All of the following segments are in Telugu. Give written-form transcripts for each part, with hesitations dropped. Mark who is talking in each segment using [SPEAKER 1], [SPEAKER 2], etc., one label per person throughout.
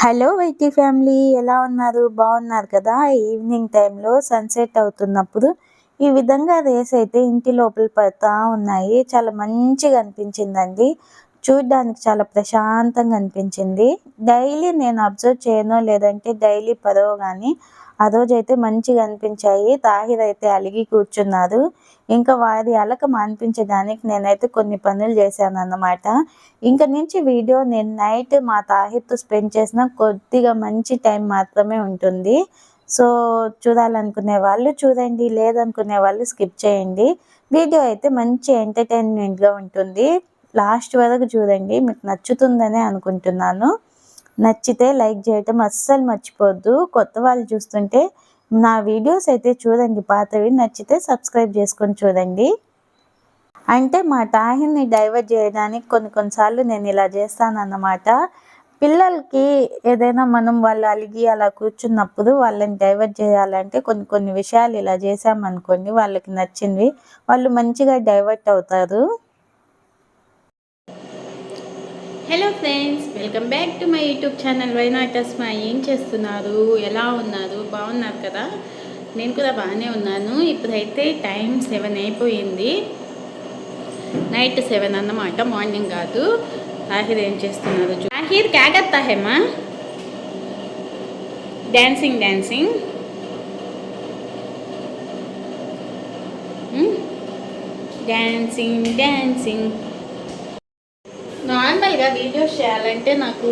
[SPEAKER 1] హలో వైటీ ఫ్యామిలీ, ఎలా ఉన్నారు? బాగున్నారు కదా? ఈవినింగ్ టైంలో సన్సెట్ అవుతున్నప్పుడు ఈ విధంగా రేస్ అయితే ఇంటి లోపల పడతా ఉన్నాయి. చాలా మంచిగా అనిపించిందండి. చూడ్డానికి చాలా ప్రశాంతంగా అనిపించింది. డైలీ నేను అబ్జర్వ్ చేయను, లేదంటే డైలీ పడవు, కానీ ఆ రోజైతే మంచిగా అనిపించాయి. తాహిర్ అయితే అలిగి కూర్చున్నారు. ఇంకా వారి అలక మాన్పించడానికి నేనైతే కొన్ని పనులు చేశాను అన్నమాట. ఇంక నుంచి వీడియో నేను నైట్ మా తాహిర్తో స్పెండ్ చేసిన కొద్దిగా మంచి టైం మాత్రమే ఉంటుంది. సో చూడాలనుకునే వాళ్ళు చూడండి, లేదనుకునే వాళ్ళు స్కిప్ చేయండి. వీడియో అయితే మంచి ఎంటర్టైన్మెంట్గా ఉంటుంది. లాస్ట్ వరకు చూడండి, మీకు నచ్చుతుందనే అనుకుంటున్నాను. నచ్చితే లైక్ చేయటం అస్సలు మర్చిపోద్దు. కొత్త వాళ్ళు చూస్తుంటే నా వీడియోస్ అయితే చూడండి, పాతవి. నచ్చితే సబ్స్క్రైబ్ చేసుకొని చూడండి. అంటే మా తాహిర్ని డైవర్ట్ చేయడానికి కొన్నిసార్లు నేను ఇలా చేస్తానన్నమాట. పిల్లలకి ఏదైనా మనం వాళ్ళు అలిగి అలా కూర్చున్నప్పుడు వాళ్ళని డైవర్ట్ చేయాలంటే కొన్ని విషయాలు ఇలా చేసామనుకోండి, వాళ్ళకి నచ్చినవి వాళ్ళు మంచిగా డైవర్ట్ అవుతారు.
[SPEAKER 2] Hello friends, welcome back to my YouTube channel వైనాటస్మా. ఏం చేస్తున్నారు? ఎలా ఉన్నారు? బాగున్నారు కదా? నేను కూడా బాగానే ఉన్నాను. ఇప్పుడైతే టైం 7 అయిపోయింది. నైట్ 7 అన్నమాట, మార్నింగ్ కాదు. తాహిర్ ఏం చేస్తున్నారు? తాహిర్ క్యా కర్తా హై మా? Dancing dancing dancing dancing. నార్మల్గా వీడియోస్ చేయాలంటే నాకు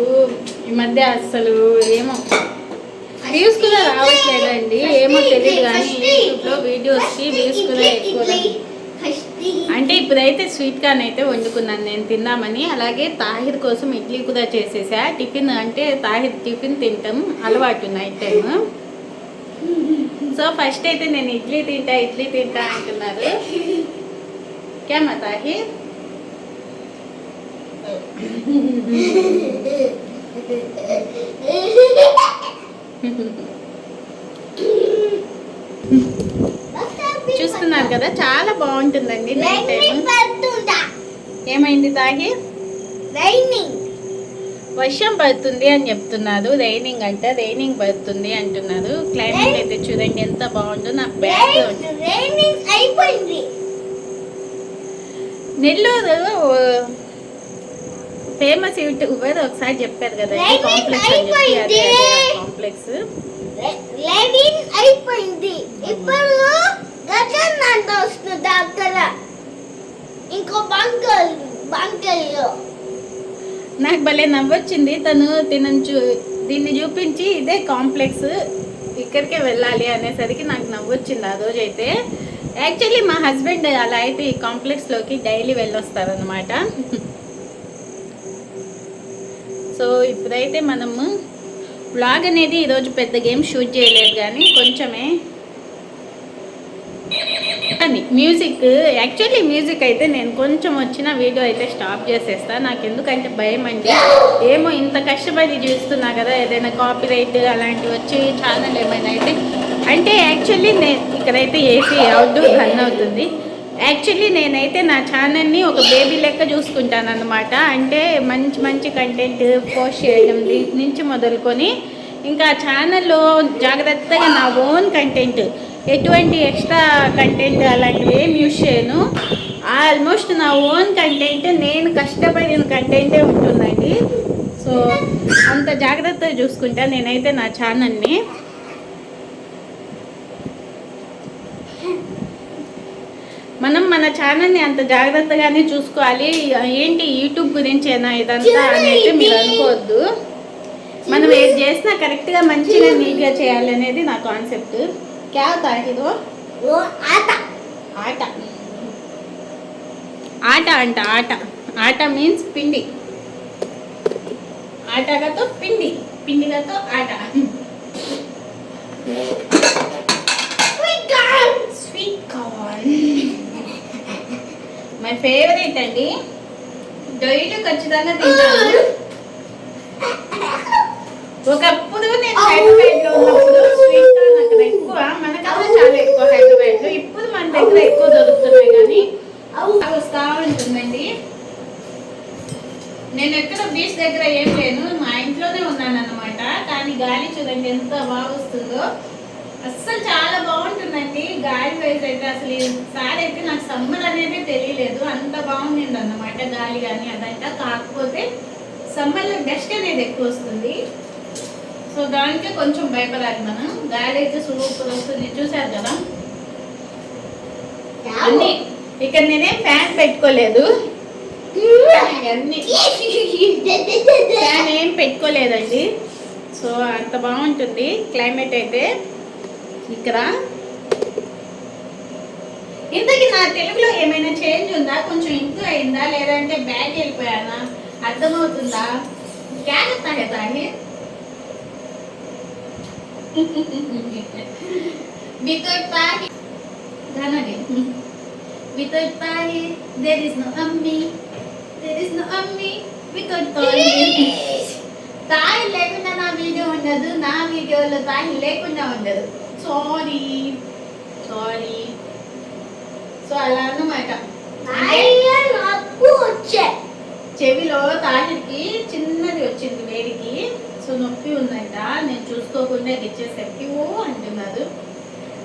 [SPEAKER 2] ఈ మధ్య అసలు ఏమో వ్యూస్ కూడా రావట్లేదండి. ఏమో తెలియదు, కానీ యూట్యూబ్లో వీడియోస్కి వ్యూస్ కూడా ఎక్కువ. అంటే ఇప్పుడైతే స్వీట్ కార్న్ అయితే వండుకున్నాను నేను తిందామని. అలాగే తాహిర్ కోసం ఇడ్లీ కూడా చేసేసా. టిఫిన్ అంటే తాహిర్ టిఫిన్ తింటాం అలవాటు నైట్ టైం. సో ఫస్ట్ అయితే నేను ఇడ్లీ తింటా అంటున్నారు. క్యామా తాహిర్? చూస్తున్నారు కదా, చాలా బాగుంటుందండి నైట్ టైం. ఏమైంది తాహిర్? వర్షం పడుతుంది అని చెప్తున్నారు. రైనింగ్ అంటే రైనింగ్ పడుతుంది అంటున్నారు. క్లైమేట్ అయితే చూడండి ఎంత బాగుందో. నా బ్యాక్ నెల్లూరు ఫేమస్ యూట్యూబర్ ఒకసారి చెప్పారు కదా, కాంప్లెక్స్ అని చెప్పి. అదే కాంప్లెక్స్ అయిపోయింది. ఇప్పుడు ఇంకో బంకల్లో నాకు భలే నవ్వొచ్చింది. తను దీన్ని చూపించి ఇదే కాంప్లెక్స్, ఇక్కడికే వెళ్ళాలి అనేసరికి నాకు నవ్వొచ్చింది ఆ రోజైతే. యాక్చువల్లీ మా హస్బెండ్ అలా అయితే ఈ కాంప్లెక్స్లోకి డైలీ వెళ్ళొస్తారనమాట. సో ఇప్పుడైతే మనము వ్లాగ్ అనేది ఈరోజు పెద్ద గేమ్ షూట్ చేయలేదు, కానీ కొంచెమే అని మ్యూజిక్. యాక్చువల్లీ మ్యూజిక్ అయితే నేను కొంచెం వచ్చిన వీడియో అయితే స్టాప్ చేసేస్తాను. నాకు ఎందుకంటే భయం అండి. ఏమో ఇంత కష్టపడి చూస్తున్నా కదా, ఏదైనా కాపీరైట్ అలాంటివి వచ్చి ఛానల్ ఏమైనా అయితే. అంటే యాక్చువల్లీ ఇక్కడైతే ఏసీ అవుట్డోర్ రన్ అవుతుంది. యాక్చువల్లీ నేనైతే నా ఛానల్ని ఒక బేబీ లెక్క చూసుకుంటాను అన్నమాట. అంటే మంచి మంచి కంటెంట్ పోస్ట్ చేయడం నుంచి మొదలుకొని ఇంకా ఛానల్లో జాగ్రత్తగా నా ఓన్ కంటెంట్, ఎటువంటి ఎక్స్ట్రా కంటెంట్ అలాంటివి ఏం యూజ్ చేయను. ఆల్మోస్ట్ నా ఓన్ కంటెంట్, నేను కష్టపడిన కంటెంటే ఉంటుందండి. సో అంత జాగ్రత్తగా చూసుకుంటా నేనైతే నా ఛానల్ని. మనం మన ఛానల్ని అంత జాగ్రత్తగానే చూసుకోవాలి. ఏంటి యూట్యూబ్ గురించేనా ఇదంతా అని అయితే మీరు అనుకోవద్దు. మనం ఏది చేసినా కరెక్ట్గా మంచిగా నీట్గా చేయాలనేది నా కాన్సెప్ట్. क्या होता है वो? आटा आटा आटा अंट आटा आटा मीन्स पिंडी. आटा का तो पिंडी, पिंडी का तो आटा. स्वीट कॉर्न మై ఫేవరెట్ అండి. డైలీ ఖచ్చితంగా తింటాను. ఒకప్పుడు నేను హైదరాబాద్లో ఉన్నప్పుడు స్వీట్ కార్న్ అక్కడ ఎక్కువ, మనకన్నా చాలా ఎక్కువ హైదరాబాద్లో. ఇప్పుడు మన దగ్గర ఎక్కువ దొరుకుతున్నాయి, కానీ వస్తూ ఉంటుందండి. నేను ఎక్కడ బీచ్ దగ్గర ఏం లేను, మా ఇంట్లోనే ఉన్నాను అన్నమాట. ఎంత బాగా వస్తుందో. అస్సలు చాలా బాగుంటుందండి. గాలి వైజ్ అయితే అసలు ఈసారి అయితే నాకు సమ్మర్ అనేది తెలియలేదు, అంత బాగుంది అన్నమాట గాలి కానీ అదంతా. కాకపోతే సమ్మర్లో డస్ట్ అనేది ఎక్కువ వస్తుంది, సో దానికే కొంచెం భయపడాలి మనం. గాలి అయితే సూపర్ వస్తుంది, చూసారు కదా అన్ని. ఇక్కడ నేనేం ఫ్యాన్ పెట్టుకోలేదు, ఫ్యాన్ ఏం పెట్టుకోలేదండి. సో అంత బాగుంటుంది క్లైమేట్ అయితే ఇక్కడ. ఇంతకీ నా తెలుగులో ఏమైనా చేంజ్ ఉందా, కొంచెం ఇంప్రూవ్ అయిందా, లేదంటే బ్యాక్ వెళ్ళిపోయానా, అర్థమవుతుందా? క్యారెక్తా है ताहिर वितौट ताहिर गाना गे without Tahir there is no ammi, there is no ammi without Tahir. Tahir లేకుండా నా వీడియో ఉండదు, నా వీడియోలో తాహిర్ లేకుండా ఉండదు. Sorry sorry. సో అలా అన్నమాట. చెవిలో తాహిర్కి చిన్నది వచ్చింది వేడికి, సో నొప్పి ఉందంట. నేను చూసుకోకుండా ఇచ్చేసరికి ఓ అంటున్నారు.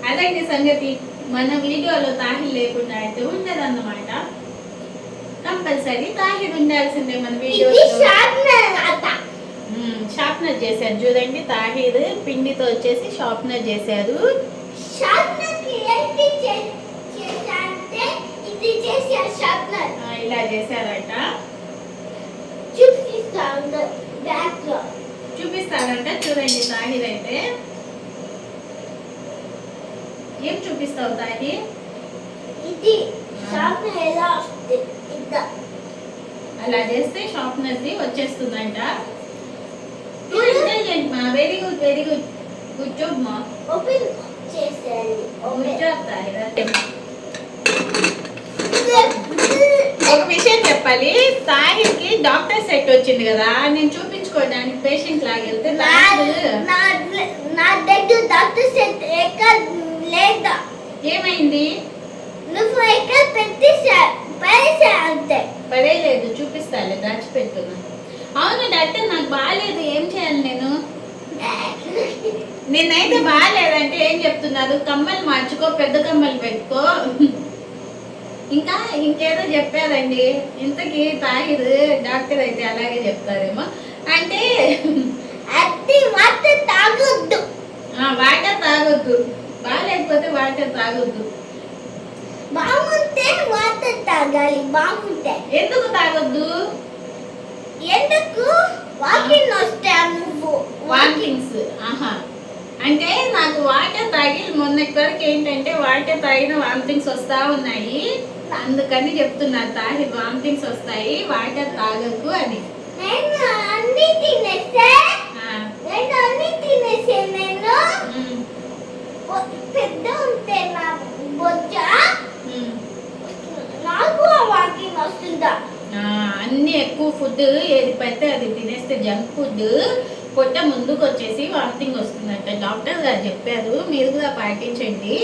[SPEAKER 2] అదండి సంగతి. మన వీడియోలో తాహిర్ లేకుండా అయితే ఉండదన్నమాట. కంపల్సరీ తాహిర్ ఉండాల్సిందే మన వీడియోలో. షార్ప్నర్ చేశారు చూడండి, తాహిర్ పిండితో వచ్చేసి షార్ప్నర్ చేశారు. ఇలా చేశారట. చూపిస్తారంట చూడండి తాహిర్ అయితే. ఏం చూపిస్తావు తాహిర్? అలా చేస్తే షార్ప్నర్ది వచ్చేస్తుందంట. ఇంటెలిజెంట్ మా, very good very good, good job మా. Good job Tahir. ఒక విషయం చెప్పాలి, తాహిర్ కి డాక్టర్ సెట్ వచ్చింది కదా, నేను చూపించుకోవడానికి పేషెంట్ లాగా వెళ్తే ఏమైంది?
[SPEAKER 3] నువ్వు ఎక్కడ
[SPEAKER 2] పడేయలేదు, చూపిస్తాలే, దాచిపెట్టున్నా. అవును డాక్టర్ నాకు బాగాలేదు, ఏం చేయాలి నేను? నేనైతే బాగాలేదంటే ఏం చెప్తున్నారు? కమ్మలు మార్చుకో, పెద్ద కమ్మలు పెట్టుకో, ఇంకా ఇంకేదో చెప్పారండి. ఇంతకీ తాహిర్ డాక్టర్ అయితే అలాగే చెప్తారేమో. అంటే
[SPEAKER 3] వాటర్ తాగొద్దు,
[SPEAKER 2] వాటర్ తాగొద్దు, బాగాలేకపోతే వాటర్ తాగొద్దు,
[SPEAKER 3] బాగుంటే వాటర్ తాగాలి. బాగుంటే
[SPEAKER 2] ఎందుకు తాగొద్దు?
[SPEAKER 3] ఎందుకు? వాకింగ్ వస్తే నువ్వు
[SPEAKER 2] వాకింగ్స్. ఆహా, అంటే నాకు వాటర్ తాగి మొన్నటి వరకు ఏంటంటే వాటర్ తాగిన వామిటింగ్స్ వస్తా ఉన్నాయి, అందుకని చెప్తున్నారు తాహిర్ వామిటింగ్స్ వస్తాయి వాటర్ తాగకు అని.
[SPEAKER 3] నేను అన్ని తినేసే నేను పెద్ద ఉంటే నా బొజ్జ నాకు వాకింగ్ వస్తుందా?
[SPEAKER 2] అన్ని ఎక్కువ ఫుడ్ ఏది పడితే అది తినేస్తే జంక్ ఫుడ్ పొట్ట ముందుకు వచ్చేసి వామిటింగ్ వస్తుందంట, డాక్టర్ గారు చెప్పారు. మీరు కూడా పాటించండి,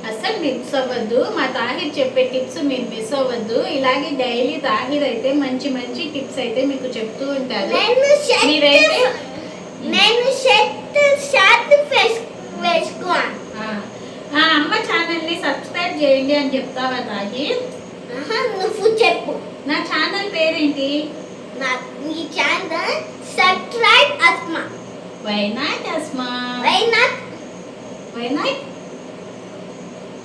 [SPEAKER 2] అస్సలు మిస్ అవ్వద్దు. మా తాహిర్ చెప్పే టిప్స్ మీరు మిస్ అవ్వద్దు. ఇలాగే డైలీ తాహిర్ అయితే మంచి మంచి టిప్స్ అయితే మీకు చెప్తూ ఉంటారు. మీరైతే అమ్మ ఛానల్ ని సబ్స్క్రైబ్ చేయండి అని చెప్తావా తాహిర్?
[SPEAKER 3] నువ్వు చెప్పు.
[SPEAKER 2] నా ఛానల్ పేరేంటి?
[SPEAKER 3] నీ channel subscribe Asma.
[SPEAKER 2] Why not Asma?
[SPEAKER 3] Why not?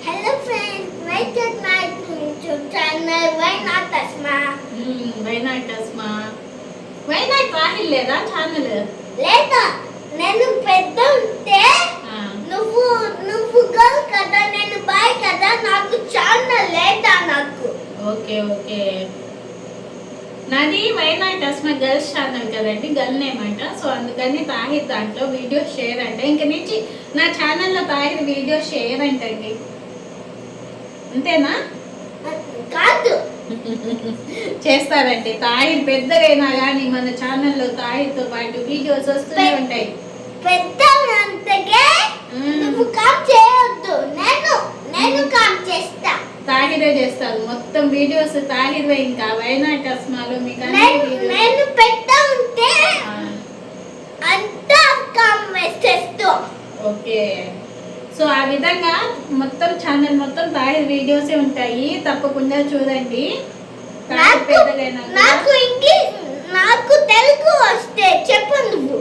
[SPEAKER 3] Hello friends, welcome my YouTube channel why not Asma.
[SPEAKER 2] Why not Asma? Why not Tahir లేదా ఛానల్?
[SPEAKER 3] లేదా నేను పెద్ద ఉంటే నువ్వు గర్ల్ కదా, నేను బాయ్ కదా, నాకు ఛానల్ లేదా నాకు?
[SPEAKER 2] ఓకే ఓకే, నాది why not Asma girls channel కదండి, గర్ల్ నేమ్ అంట. సో అందుకని తాహిర్ దాంట్లో వీడియో షేర్ అంట. ఇంక నుంచి నా ఛానల్లో తాహిర్ వీడియో షేర్ అంటండి, అంతేనా?
[SPEAKER 3] కాదు,
[SPEAKER 2] చేస్తారండి. తాహిర్ పెద్దగైనా కానీ మన ఛానల్లో తాహిర్తో పాటు వీడియోస్ వస్తూనే ఉంటాయి.
[SPEAKER 3] పెద్ద అంతకే నువ్వు కామ్ చేయొద్దు, నేను కామ్ చేస్తా.
[SPEAKER 2] తాహిరే చేస్తారు మొత్తం వీడియోస్ తాహిర్వే. ఇంకా వై నాట్ అస్మాలో మీకు
[SPEAKER 3] నేను పెద్ద ఉంటే అంతా కామ్ చేస్తూ
[SPEAKER 2] ఓకే. సో ఆ విధంగా మొత్తం ఛానల్ మొత్తం తాహిర్ వీడియోసే ఉంటాయి, తప్పకుండా చూడండి. తాహిర్ పెద్దగైనా
[SPEAKER 3] నాకు తెలుగు వస్తే చెప్పు నువ్వు.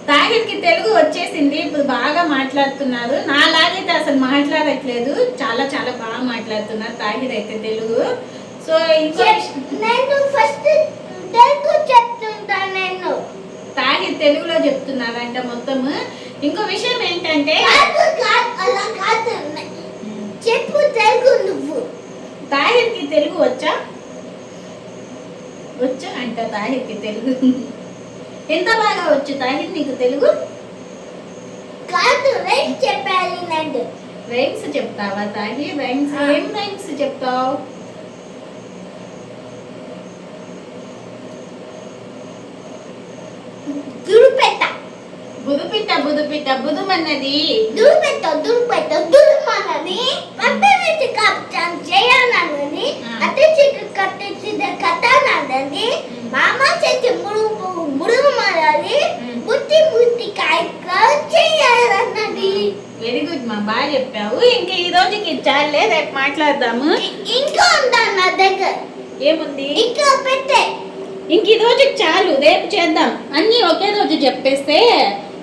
[SPEAKER 2] తాహిర్కి తెలుగు వచ్చేసింది, ఇప్పుడు బాగా మాట్లాడుతున్నారు. నాలాగైతే అసలు మాట్లాడట్లేదు, చాలా చాలా బాగా మాట్లాడుతున్నారు తాహిర్ అయితే తెలుగు. సో ఇంకో
[SPEAKER 3] నేను ఫస్ట్ తెలుగు చెప్తుంటా. నేను
[SPEAKER 2] తాహిర్ తెలుగులో చెప్తున్నారంట మొత్తము. ఇంకో విషయం ఏంటంటే
[SPEAKER 3] అలా కాదు, చెప్పు తెలుగు నువ్వు.
[SPEAKER 2] తాహిర్కి తెలుగు వచ్చా అంట తాహిర్కి తెలుగు. ఎంత బాగా వచ్చు తాహిర్ నీకు తెలుగు?
[SPEAKER 3] కాదు, రైట్ చెప్పాలి. నేను
[SPEAKER 2] రైమ్స్ చెప్తావా తాహిర్? రైమ్స్ ఏం రైమ్స్ చెప్తావు? బుదుపిట్ట బుదుమన్నది.
[SPEAKER 3] దురుమన్నది కట్టెసి కప్తాన్ చేయాలన్నది. అట్టెసి కట్టెసి కట్టాలన్నది. మామ చేతి ముడుమన్నది. బుట్టి కాయ చేయాలన్నది.
[SPEAKER 2] వెరీ గుడ్ మా, బాగా చెప్పావు. ఇంకా ఈ రోజుకి చాలే, రేపు మాట్లాడదాము.
[SPEAKER 3] ఇంకా ఉందా నా దగ్గర?
[SPEAKER 2] ఏముంది?
[SPEAKER 3] ఇంకా పెట్టే.
[SPEAKER 2] ఇంక ఈ రోజుకి చాలు, రేపు చేద్దాం. అన్నీ ఒకే రోజు చెప్పేస్తే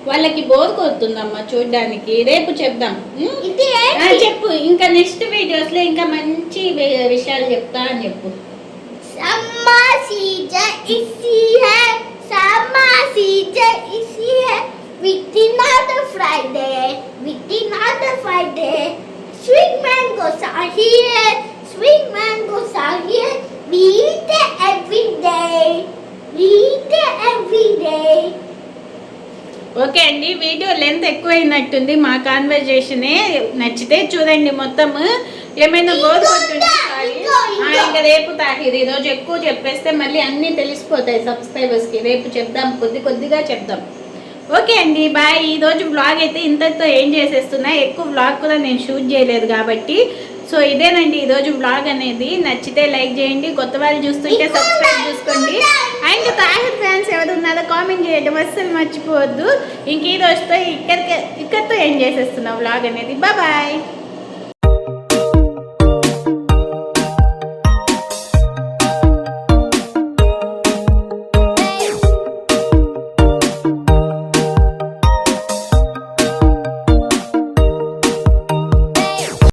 [SPEAKER 2] వాళ్ళకి బోర్ కొడుతుందమ్మా చూడ్డానికి. రేపు చెప్దాం. చెప్పు, ఇంకా నెక్స్ట్ వీడియోస్ లో ఇంకా మంచి విషయాలు చెప్తా అని చెప్పు.
[SPEAKER 3] Summer season is here. Summer season is here. With another Friday. Sweet mangoes are here. We eat it every day.
[SPEAKER 2] Okay అండి, వీడియో లెంత్ ఎక్కువైనట్టుంది. మా కాన్వర్జేషనే నచ్చితే చూడండి మొత్తము. ఏమైనా బోర్ కొట్టుంటే ఇంకా రేపు తాహిర్ ఈరోజు ఎక్కువ చెప్పేస్తే మళ్ళీ అన్నీ తెలిసిపోతాయి సబ్స్క్రైబర్స్కి. రేపు చెప్దాం, కొద్దిగా చెప్దాం. ఓకే అండి, బాయ్. ఈరోజు వ్లాగ్ అయితే ఇంతటితో ఏం చేసేస్తున్నా. ఎక్కువ వ్లాగ్ కూడా నేను షూట్ చేయలేదు కాబట్టి. సో ఇదేనండి ఈరోజు వ్లాగ్ అనేది. నచ్చితే లైక్ చేయండి, కొత్త వాళ్ళు చూస్తుంటే సబ్స్క్రైబ్ చేసుకోండి. అండ్ తాహిర్ ఫ్యాన్స్ ఎవరు ఉన్నారో కామెంట్ చేయడం అస్సలు మర్చిపోవద్దు. ఇంక ఈ రోజుతో ఇక్కడితో ఏం చేసేస్తున్నా వ్లాగ్ అనేది. బాయ్.